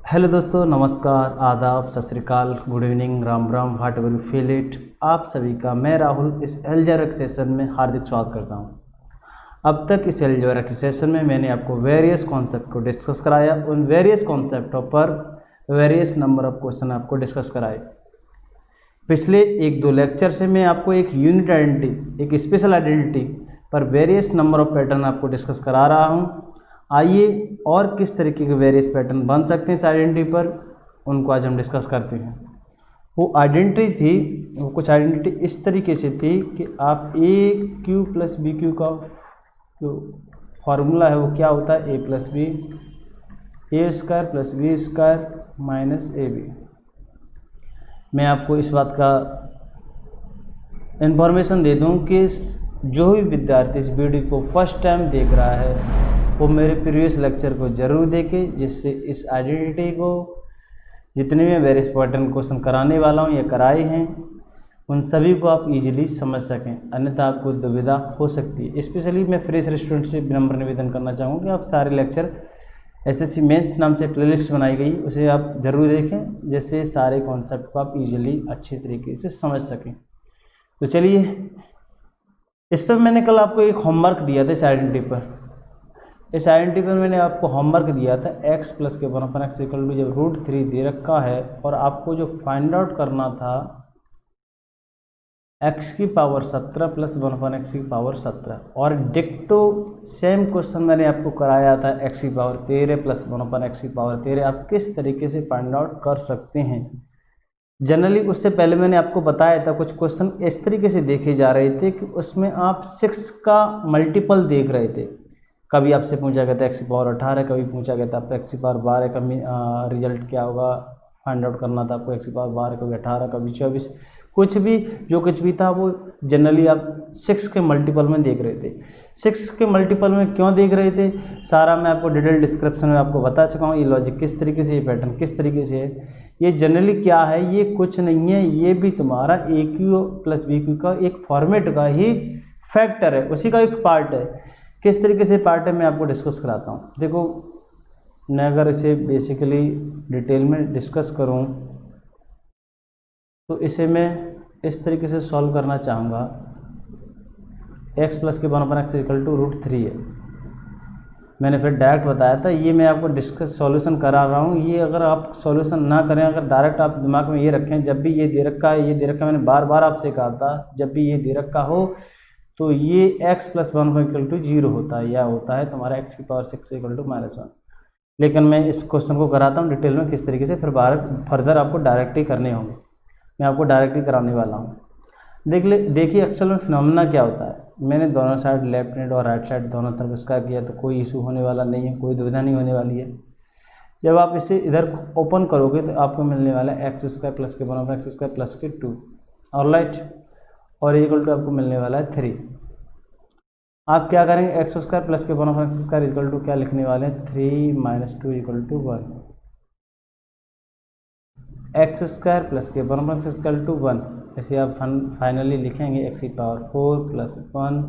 Hello दोस्तों, नमस्कार, आदाब, सत श्री अकाल, good evening, Ram Ram, what ever you feel it. आप सभी का मैं राहुल इस एलजेब्रा सेशन में हार्दिक स्वागत करता हूं। अब तक इस एलजेब्रा सेशन में मैंने आपको वेरियस कॉन्सेप्ट को डिस्कस कराया। उन वेरियस कॉन्सेप्टों पर वेरियस नंबर ऑफ क्वेश्चन आपको डिस्कस कराए। पिछले एक दो लेक्चर से मैं आपको एक यूनिट आइडेंटिटी, एक स्पेशल आइडेंटिटी पर वेरियस नंबर ऑफ पैटर्न आपको डिस्कस करा रहा हूं। आइए और किस तरीके के वेरियस पैटर्न बन सकते हैं इस आइडेंटिटी पर, उनको आज हम डिस्कस करते हैं। वो आइडेंटिटी थी, वो कुछ आइडेंटिटी इस तरीके से थी कि आप A Q plus B Q का जो फार्मूला है वो क्या होता है, A plus B, A square plus B square minus A B. मैं आपको इस बात का इन्फॉर्मेशन दे दूं कि जो भी विद्यार्थी इस वीडियो को फर्स्ट टाइम देख रहा है वो मेरे प्रीवियस लेक्चर को जरूर देखे, जिससे इस आइडेंटिटी को जितने भी वेरियस पैटर्न क्वेश्चन कराने वाला हूँ या कराए हैं उन सभी को आप इजीली समझ सकें, अन्यथा आपको दुविधा हो सकती है। स्पेशली मैं फ्रेशर स्टूडेंट से विनम्र निवेदन करना चाहूँगा कि आप सारे लेक्चर एसएससी मेंस नाम से प्लेलिस्ट बनाई गई, उसे आप ज़रूर देखें, जिससे सारे कॉन्सेप्ट को आप इजीली अच्छे तरीके से समझ सकें। तो चलिए, इस पर मैंने कल आपको एक होमवर्क दिया था। इस आइडेंटिटी पर मैंने आपको होमवर्क दिया था x प्लस के 1/x इक्वल टू जब √3 दे रखा है और आपको जो फाइंड आउट करना था x की पावर 17 प्लस 1/x की पावर 17, और डिक्टो सेम क्वेश्चन मैंने आपको कराया था x की पावर 13 प्लस 1/x की पावर 13 आप किस तरीके से फाइंड आउट कर सकते हैं। जनरली उससे पहले मैंने आपको बताया था कुछ क्वेश्चन इस तरीके से देखे जा रहे थे कि उसमें आप 6 का मल्टीपल देख रहे थे। कभी आपसे पूछा गया था x की पावर 18, कभी पूछा गया था आपको x की पावर 12 का रिजल्ट क्या होगा फाइंड आउट करना था आपको, x की पावर 12, कभी 18, कभी 24, कुछ भी जो कुछ भी था वो जनरली आप 6 के मल्टीपल में देख रहे थे। 6 के मल्टीपल में क्यों देख रहे थे, सारा मैं आपको डिटेल डिस्क्रिप्शन में आपको बता चुका हूँ। ये लॉजिक किस तरीके से, ये पैटर्न किस तरीके से है, ये जनरली क्या है, ये कुछ नहीं है, ये भी तुम्हारा ए क्यू प्लस बी क्यू का एक फॉर्मेट का ही फैक्टर है, उसी का एक पार्ट है। किस तरीके से पार्ट है मैं आपको डिस्कस कराता हूँ। देखो, मैं अगर इसे बेसिकली डिटेल में डिस्कस करूँ तो इसे मैं इस तरीके से सॉल्व करना चाहूँगा। x प्लस के 1/x इक्वल टू √3 है, मैंने फिर डायरेक्ट बताया था, ये मैं आपको डिस्कस सॉल्यूशन करा रहा हूँ। ये अगर आप सॉल्यूशन ना करें, अगर डायरेक्ट आप दिमाग में ये रखें जब भी ये दे रखा है, ये दे रखा है, मैंने बार बार आपसे कहा था जब भी ये दे रखा हो तो ये x प्लस 1 इक्वल टू 0 होता है, या होता है तुम्हारा x की पावर 6 इक्वल टू -1। लेकिन मैं इस क्वेश्चन को कराता हूँ डिटेल में किस तरीके से, फिर फर्दर आपको डायरेक्ट ही करने होंगे, मैं आपको डायरेक्ट ही कराने वाला हूँ। देखिए एक्चुअल में फिनोमेना क्या होता है। मैंने दोनों साइड लेफ्ट हैंड और राइट साइड दोनों तरफ इसका किया, तो कोई इशू होने वाला नहीं है, कोई दुविधा नहीं होने वाली है। जब आप इसे इधर ओपन करोगे तो आपको मिलने वाला है x स्क्वायर प्लस के 1/x स्क्वायर प्लस के 2, ऑलराइट, और इक्वल टू आपको मिलने वाला है 3। आप क्या करेंगे, x स्क्वायर प्लस के 1/x स्क्वायर इक्वल टू क्या लिखने वाले हैं, 3 - 2 equal to 1। x square plus के 1/x इक्वल टू 1, ऐसे आप फाइनली लिखेंगे x की पावर 4 प्लस 1,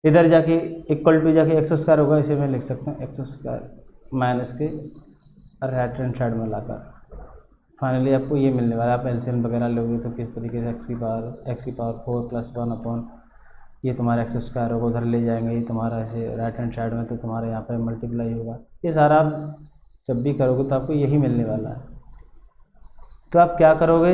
इधर जाके इक्वल टू जाके x स्क्वायर होगा, इसे मैं लिख सकता हूँ x स्क्वायर माइनस के राइट हैंड साइड में लाकर फाइनली आपको ये मिलने वाला है। आप एलसीएम वगैरह लोगे तो किस तरीके से x की पावर 4 प्लस 1 अपॉन ये तुम्हारा x स्क्वायर होगा, उधर ले जाएंगे, ये तुम्हारा ऐसे राइट हैंड साइड में, तो तुम्हारे यहाँ पे मल्टीप्लाई होगा। ये सारा आप जब भी करोगे तो आपको यही मिलने वाला है। तो आप क्या करोगे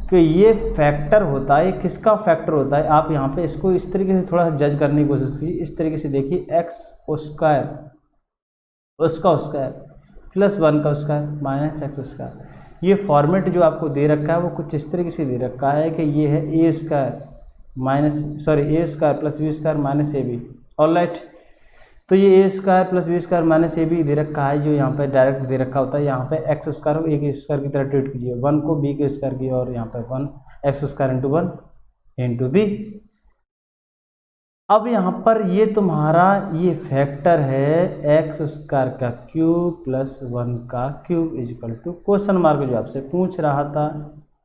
कि ये फैक्टर होता है, किसका फैक्टर होता है, आप यहाँ पे इसको इस तरीके से थोड़ा जज करने की कोशिश कीजिए। इस तरीके से देखिए, x स्क्वायर उसका स्क्वायर प्लस 1 का स्क्वायर माइनस x स्क्वायर, ये फॉर्मेट जो आपको दे रखा है वो कुछ इस तरीके से दे रखा है कि ये है A square plus B square minus A B, alright. तो ये A square plus B square minus A B दे रखा है, जो यहाँ पे डायरेक्ट दे रखा होता है। यहाँ पे एक्स स्क्वायर को ए के स्क्वायर की तरह ट्रीट कीजिए, 1 को बी के स्क्वायर की, और यहाँ पे 1 x square into 1 into B. अब यहाँ पर ये तुम्हारा ये फैक्टर है एक्स स्क्वायर का क्यूब प्लस 1 का cube equal to question mark जो आपसे पूछ रहा था।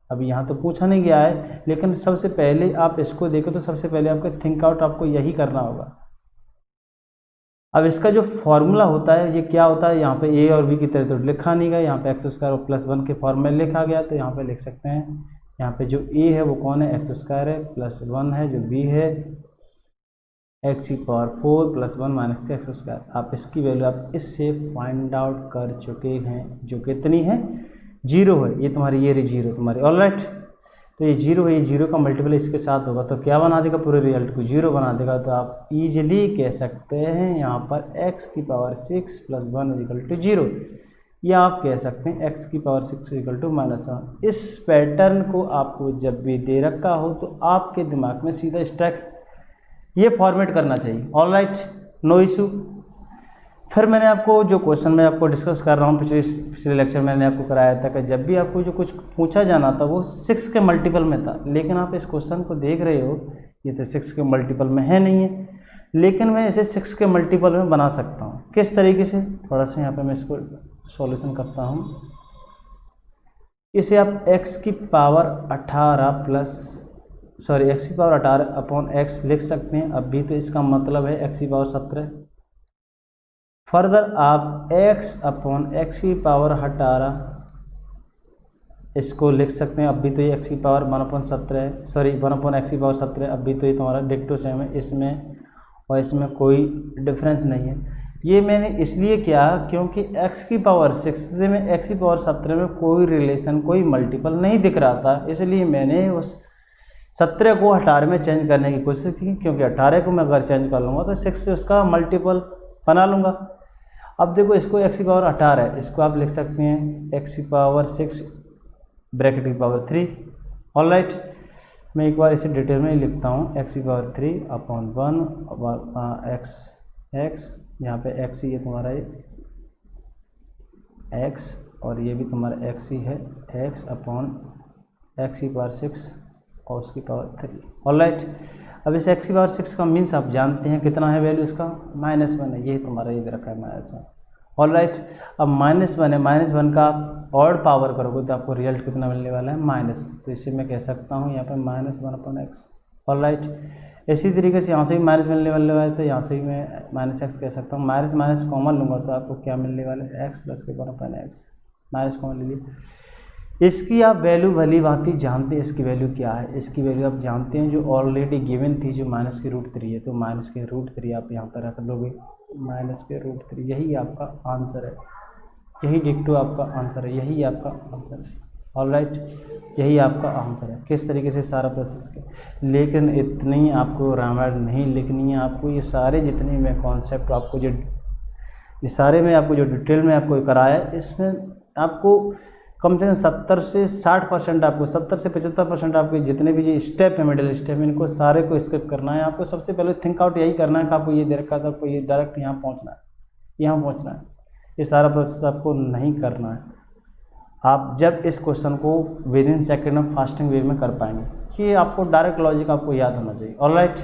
अभी यहाँ तो पूछा नहीं गया है, लेकिन सबसे पहले आप इसको देखो तो सबसे पहले आपको थिंक आउट आपको यही करना होगा। अब इसका जो फॉर्मूला होता है ये क्या होता है, यहाँ पे ए और बी की तरह तो लिखा नहीं गया, यहाँ पे एक्स स्क्वायर प्लस 1 के फॉर्म में लिखा गया, तो यहाँ पे लिख सकते हैं, यहाँ पे जो ए है वो कौन है, एक्स स्क्वायर है, प्लस 1 है, जो बी है एक्स की पावर 4 प्लस 1 माइनस का एक्स स्क्वायर। आप इसकी वैल्यू आप इससे फाइंड आउट कर चुके हैं, जो कितनी है, 0 है, ये तुम्हारी ये रही 0 तुम्हारी, ऑलराइट। तो ये 0 है, ये 0 का मल्टीपल इसके साथ होगा तो क्या बना देगा, पूरे रिजल्ट को 0 बना देगा। तो आप इजीली कह सकते हैं यहाँ पर एक्स की पावर 6 प्लस 1 इजिकल टू 0, या आप कह सकते हैं एक्स की पावर 6 इजिकल टू -1। इस पैटर्न को आपको जब भी दे रखा हो तो आपके दिमाग में सीधा स्टैक ये फॉर्मेट करना चाहिए, ऑलराइट, नो इशू। फिर मैंने आपको जो क्वेश्चन मैं आपको डिस्कस कर रहा हूँ, पिछले लेक्चर में मैंने आपको कराया था कि जब भी आपको जो कुछ पूछा जाना था वो 6 के मल्टीपल में था, लेकिन आप इस क्वेश्चन को देख रहे हो ये तो 6 के मल्टीपल में है नहीं है, लेकिन मैं इसे 6 के मल्टीपल में बना सकता हूँ। किस तरीके से, थोड़ा सा यहाँ पे मैं इसको सॉल्यूशन करता हूँ। इसे आप x की पावर 18 प्लस x की पावर 18 अपॉन x लिख सकते हैं। अभी तो इसका मतलब है x की पावर 17। फर्दर आप x अपॉन x की पावर 18 इसको लिख सकते हैं। अभी तो ये x की पावर 1/17 है, 1/x की पावर 17 है। अभी तो ये तुम्हारा डिक्टो सेम है, इसमें और इसमें कोई डिफरेंस नहीं है। ये मैंने इसलिए किया क्योंकि x की पावर 6 से में x की पावर 17 में कोई रिलेशन, कोई मल्टीपल नहीं दिख रहा था, इसलिए मैंने उस 17 को 18 में चेंज करने की कोशिश की, क्योंकि 18 को मैं अगर चेंज कर लूँगा तो 6 से उसका मल्टीपल बना लूँगा। अब देखो इसको x की पावर 18 है, इसको आप लिख सकते हैं x की पावर 6 ब्रैकेट की पावर 3, ऑलराइट। मैं एक बार इसे डिटेल में लिखता हूँ, x की पावर 3 अपॉन 1 x यहाँ पे x ही है तुम्हारा, ये x और ये भी तुम्हारा x ही है, x अपॉन x की पावर 6 और उसकी पावर 3, ऑलराइट। अब इस x की पावर 6 का मीन्स आप जानते हैं कितना है वैल्यू इसका, -1 है, ये तुम्हारा ये रखा है -1, ऑलराइट। अब -1 है, -1 का आप ऑड पावर करोगे तो आपको रिजल्ट कितना मिलने वाला है, माइनस। तो इसे मैं कह सकता हूँ यहाँ पे -1/x, ऑलराइट। इसी तरीके से यहाँ से भी माइनस मिलने वाले है, तो यहाँ से भी मैं -x कह सकता हूँ। माइनस माइनस कॉमन लूँगा तो आपको क्या मिलने वाला है, x प्लस के 1/x, माइनस कॉमन ले लीजिए। इसकी आप वैल्यू भली भांति जानते हैं, इसकी वैल्यू क्या है, इसकी वैल्यू आप जानते हैं जो ऑलरेडी गिवन थी, जो -√3 है। तो -√3 आप यहाँ पर रख लोगे, -√3, यही आपका आंसर है, यही डिक्टो आपका आंसर है, यही आपका आंसर है, ऑलराइट, यही आपका आंसर है। किस तरीके से सारा प्रोसेस किया, लेकिन इतनी आपको रामायण नहीं लिखनी है, आपको ये सारे जितने मैं कॉन्सेप्ट आपको जो ये सारे में आपको जो डिटेल में आपको कराया, इसमें आपको कम से कम 70 से 60% आपको 70 से 75% आपके जितने भी ये स्टेप है, मिडिल स्टेप, इनको सारे को स्किप करना है। आपको सबसे पहले थिंक आउट यही करना है कि आपको ये दे रखा था, आपको ये डायरेक्ट यहाँ पहुँचना है, यहाँ पहुँचना है। ये सारा प्रोसेस आपको नहीं करना है। आप जब इस क्वेश्चन को विद इन सेकेंड में फास्टिंग वे में कर पाएंगे, ये आपको डायरेक्ट लॉजिक आपको याद होना चाहिए, ऑलराइट।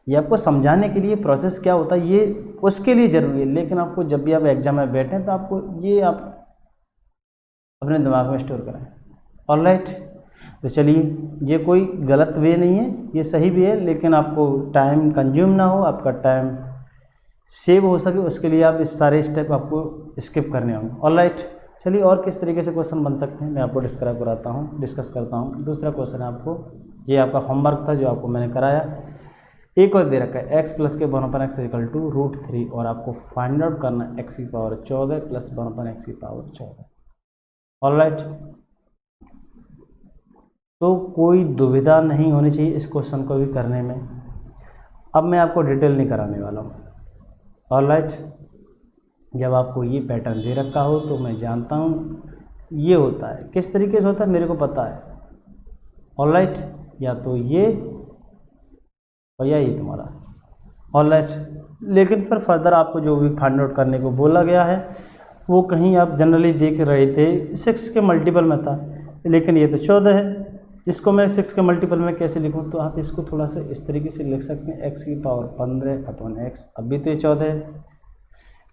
ये आपको समझाने के लिए प्रोसेस क्या होता है ये उसके लिए ज़रूरी है, लेकिन आपको जब भी आप एग्जाम में बैठें तो आपको ये आप अपने दिमाग में स्टोर करें, ऑलराइट। तो चलिए, ये कोई गलत वे नहीं है, ये सही भी है, लेकिन आपको टाइम कंज्यूम ना हो, आपका टाइम सेव हो सके, उसके लिए आप इस सारे स्टेप आपको स्किप करने होंगे, ऑलराइट। चलिए, और किस तरीके से क्वेश्चन बन सकते हैं मैं आपको डिस्कस करता हूँ। दूसरा क्वेश्चन है आपको, ये आपका होमवर्क था जो आपको मैंने कराया। एक और दे रखा है x प्लस के 1/x इक्वल टू √3, और आपको फाइंड आउट करना है x की पावर 14 प्लस 1/x की पावर 14, ऑलराइट। तो कोई दुविधा नहीं होनी चाहिए इस क्वेश्चन को भी करने में। अब मैं आपको डिटेल नहीं कराने वाला हूँ, ऑलराइट। जब आपको ये पैटर्न दे रखा हो तो मैं जानता हूँ ये होता है, किस तरीके से होता है मेरे को पता है, ऑलराइट। या तो ये और या ये तुम्हारा, ऑलराइट। लेकिन फिर फर्दर आपको जो भी फाइंड आउट करने को बोला गया है वो कहीं आप जनरली देख रहे थे 6 के मल्टीपल में था, लेकिन ये तो 14 है। इसको मैं 6 के मल्टीपल में कैसे लिखूं, तो आप इसको थोड़ा सा इस तरीके से लिख सकते हैं, x की पावर 15/x, अभी तो ये 14 है।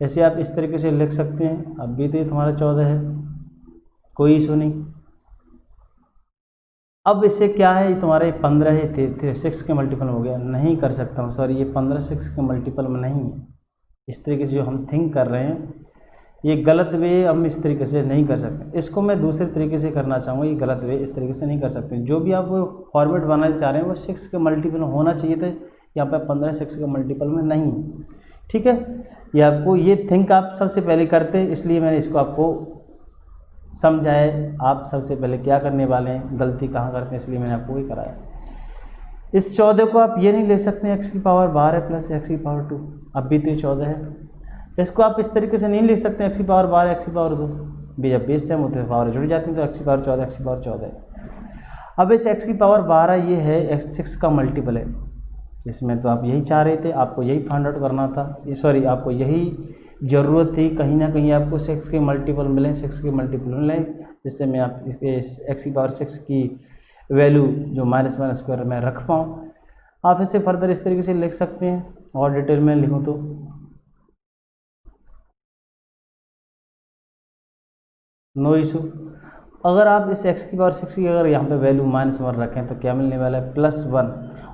ऐसे आप इस तरीके से लिख सकते हैं, अभी तो ये तुम्हारा 14 है, कोई इशू नहीं। अब इसे क्या है, ये तुम्हारा 15 है, 6 के मल्टीपल हो गया, नहीं कर सकता हूँ सॉरी, ये 15 6 के मल्टीपल में नहीं है। इस तरीके से जो हम थिंक कर रहे हैं ये गलत वे, हम इस तरीके से नहीं कर सकते। इसको मैं दूसरे तरीके से करना चाहूँगा, ये गलत वे, इस तरीके से नहीं कर सकते। जो भी आप फॉर्मेट बनाना चाह रहे हैं वो 6 के मल्टीपल होना चाहिए था, यहाँ पर 15 6 के मल्टीपल में नहीं। ठीक है, ये आपको ये थिंक आप सबसे पहले करते हैं, इसलिए मैंने इसको आपको समझाए आप सबसे पहले क्या करने वाले हैं, गलती कहाँ करते हैं, इसलिए मैंने आपको ये कराया। इस 14 को आप ये नहीं ले सकते x की पावर 12 प्लस x की पावर 2, अब भी तो ये 14 है। इसको आप इस तरीके से नहीं लिख सकते x की पावर 12 x की पावर 2, भी जब बेस सेम होते हैं पावर जुड़ जाती है, तो x की पावर 14 x की पावर 14। अब इस x की पावर 12 ये है x6 का मल्टीपल है, इसमें तो आप यही चाह रहे थे, आपको यही फाइंड आउट करना था, सॉरी आपको यही ज़रूरत थी, कहीं ना कहीं आपको 6 के मल्टीपल मिलें, 6 के मल्टीपल मिलें, जिससे मैं आप x की पावर 6 की वैल्यू जो -1 स्क्वायर में रख पाऊँ। आप इसे फर्दर इस तरीके से लिख सकते हैं, और डिटेल में लिखूँ तो नो इशू। अगर आप इस x की पावर 6 की अगर यहाँ पे वैल्यू -1 रखें तो क्या मिलने वाला है, +1,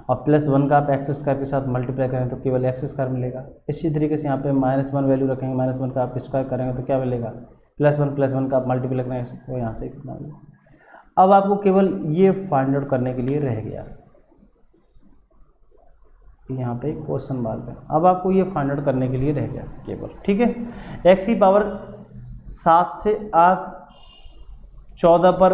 और +1 का आप एक्स स्क्वायर के साथ मल्टीप्लाई करें तो केवल एक्स स्क्वायर मिलेगा। इसी तरीके से यहाँ पे -1 वैल्यू रखेंगे, -1 का आप स्क्वायर करेंगे तो क्या मिलेगा, +1 का आप मल्टीप्लाई करेंगे तो यहाँ से कितना मिलेगा। अब आपको केवल ये फाइंड आउट करने के लिए रह गया, यहाँ पे क्वेश्चन मार्क है, अब आपको ये फाइंड आउट करने के लिए रह गया केवल। ठीक है, x की पावर 7 से आप 14 पर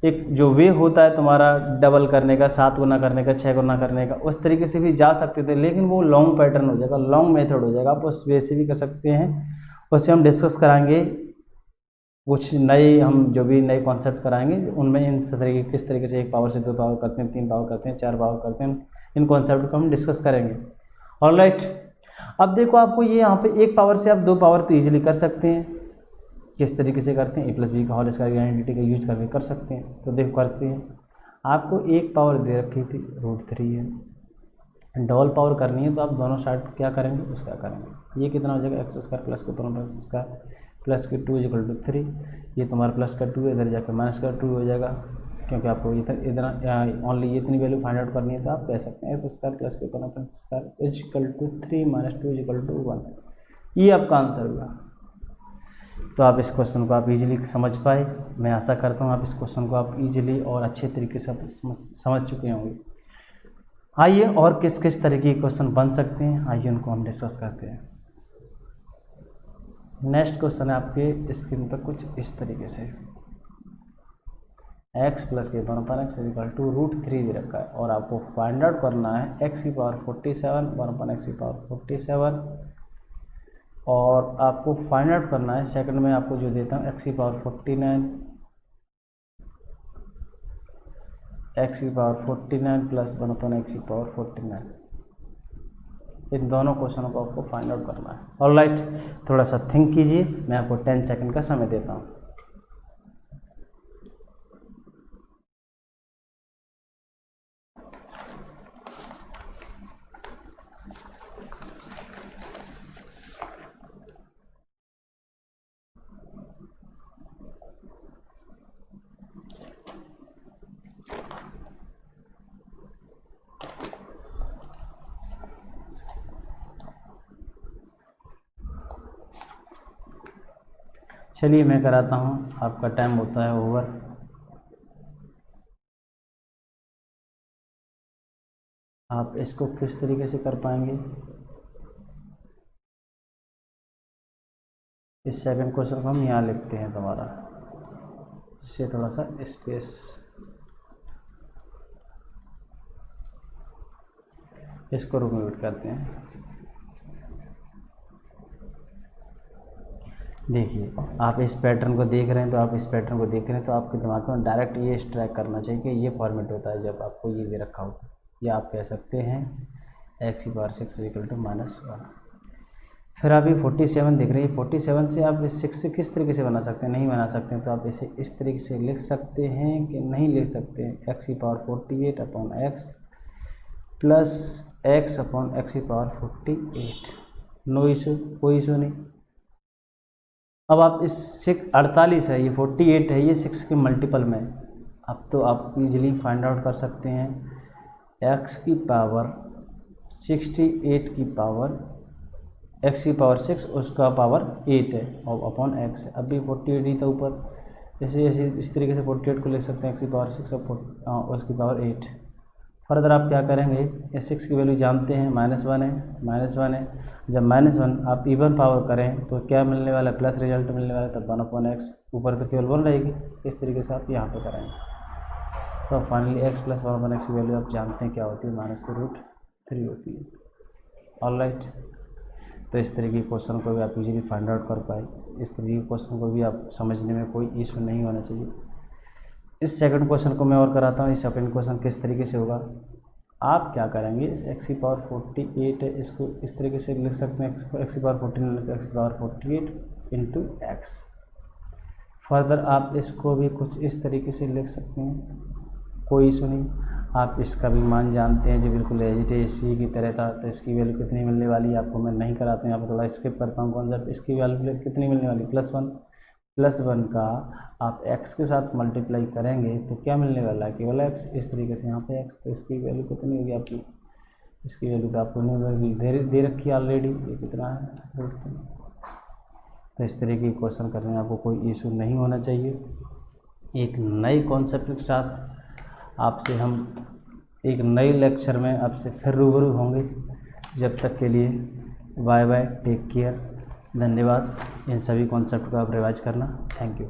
एक जो वे होता है तुम्हारा डबल करने का, 7 गुना करने का, 6 गुना करने का, उस तरीके से भी जा सकते थे, लेकिन वो लॉन्ग पैटर्न हो जाएगा, लॉन्ग मेथड हो जाएगा। आप उस वे से भी कर सकते हैं, उससे हम डिस्कस कराएंगे, कुछ नए हम जो भी नए कॉन्सेप्ट कराएंगे उनमें इन तरीके किस तरीके से 1 पावर से 2 पावर करते हैं, 3 पावर करते हैं, 4 पावर करते हैं, इन कॉन्सेप्ट को हम डिस्कस करेंगे। ऑलराइट, अब देखो आपको ये यहाँ पे 1 पावर से आप 2 पावर तो ईजिली कर सकते हैं, किस तरीके से करते हैं, a+b का होल स्क्वायर आइडेंटिटी का यूज करके कर सकते हैं। तो देखो करते हैं, आपको 1 पावर दे रखी थी √3 है, डबल पावर करनी है तो आप दोनों साइड क्या करेंगे, उसका करेंगे। ये कितना हो जाएगा, एक्स स्क्वायर प्लस के दोनों स्क्वायर प्लस के 2 = 3, ये तुम्हारा प्लस का 2 इधर जाकर -2 हो जाएगा, क्योंकि आपको इधर ओनली ये इतनी वैल्यू फाइंड आउट करनी है, तो आप कह सकते हैं एक्स स्क्वायर प्लस के दोनों स्क्वायर = 3 -2 = 1। ये आपका आंसर हुआ। तो आप इस क्वेश्चन को आप इजीली समझ पाए, मैं आशा करता हूँ आप इस क्वेश्चन को आप इजीली और अच्छे तरीके से समझ चुके होंगे। आइए और किस किस तरीके के क्वेश्चन बन सकते हैं, आइए उनको हम डिस्कस करते हैं। नेक्स्ट क्वेश्चन है आपके स्क्रीन पर कुछ इस तरीके से, x प्लस के दोनों पर x √3 दे रखा है, और आपको फाइंड आउट करना है x की पावर 47 1/x की पावर 47, और आपको फाइंड आउट करना है सेकंड में आपको जो देता हूँ x की पावर 49 प्लस 1/x की पावर 49। इन दोनों क्वेश्चनों को आपको फाइंड आउट करना है। ऑलराइट, थोड़ा सा थिंक कीजिए, मैं आपको 10 सेकंड का समय देता हूँ। चलिए मैं कराता हूँ, आपका टाइम होता है ओवर। आप इसको किस तरीके से कर पाएंगे, इस सेकंड क्वेश्चन को हम यहाँ लिखते हैं तुम्हारा, इससे थोड़ा सा स्पेस, इसको रिमूव करते हैं। देखिए आप इस पैटर्न को देख रहे हैं, तो आप इस पैटर्न को देख रहे हैं तो आपके दिमाग में डायरेक्ट ये स्ट्राइक करना चाहिए कि ये फॉर्मेट होता है जब आपको ये दे रखा हो, या आप कह सकते हैं x की पावर 6 = -1। फिर आप ये 47 देख रहे हैं, 47 से आप इस 6 से किस तरीके से बना सकते हैं, नहीं बना सकते हैं, तो आप इसे इस तरीके से लिख सकते हैं कि नहीं लिख सकते हैं, x की पावर 48/x प्लस x/x की पावर 48। नो इशू, कोई इशू नहीं। अब आप इस 48 है, ये 48 है, ये 6 के मल्टीपल में, अब तो आप इजीली फाइंड आउट कर सकते हैं x की पावर 68 की पावर x की पावर 6 उसका पावर 8 है और अपॉन x है। अभी 48 ही था ऊपर, जैसे जैसे इस तरीके से 48 को लिख सकते हैं x की पावर 6 और उसकी पावर 8। फर्दर आप क्या करेंगे, ये 6 की वैल्यू जानते हैं -1 है, -1 है। जब -1 आप इवन पावर करें तो क्या मिलने वाला है, प्लस रिजल्ट मिलने वाला है, तब 1/x ऊपर तो केवल 1 रहेगी। इस तरीके से आप यहाँ पे करेंगे तो फाइनली x प्लस 1/x की वैल्यू आप जानते हैं क्या होती है, -√3 होती है। ऑलराइट, तो इस तरीके के क्वेश्चन को भी आप इजीली फाइंड आउट कर पाए। इस तरीके के क्वेश्चन को भी आप समझने में कोई इशू नहीं होना चाहिए। इस सेकंड क्वेश्चन को मैं और कराता हूँ। इस सेकंड क्वेश्चन किस तरीके से होगा, आप क्या करेंगे, इस x की पावर 48 है, इसको इस तरीके से लिख सकते हैं, x की पावर 14 x की पावर 48 इंटू x। फर्दर आप इसको भी कुछ इस तरीके से लिख सकते हैं, कोई इशू नहीं। आप इसका भी मान जानते हैं जो बिल्कुल एज इट इज सी की तरह था, तो इसकी वैल्यू कितनी मिलने वाली है आपको मैं नहीं कराते हैं, यहाँ पर थोड़ा स्किप करता हूँ कॉन्सेप्ट। इसकी वैल्यू कितनी मिलने वाली, +1 का आप x के साथ मल्टीप्लाई करेंगे तो क्या मिलने वाला है, केवल x। इस तरीके से यहाँ पे x, तो इसकी वैल्यू कितनी होगी आपकी, इसकी वैल्यू तो आपको नहीं दे रखी है ऑलरेडी, ये कितना है √3। तो इस तरीके के क्वेश्चन करने में आपको कोई इशू नहीं होना चाहिए। एक नए कॉन्सेप्ट के साथ आपसे हम एक नए लेक्चर में आपसे फिर रूबरू होंगे। जब तक के लिए बाय बाय, टेक केयर, धन्यवाद। इन सभी कॉन्सेप्ट को आप रिवाइज करना। Thank you.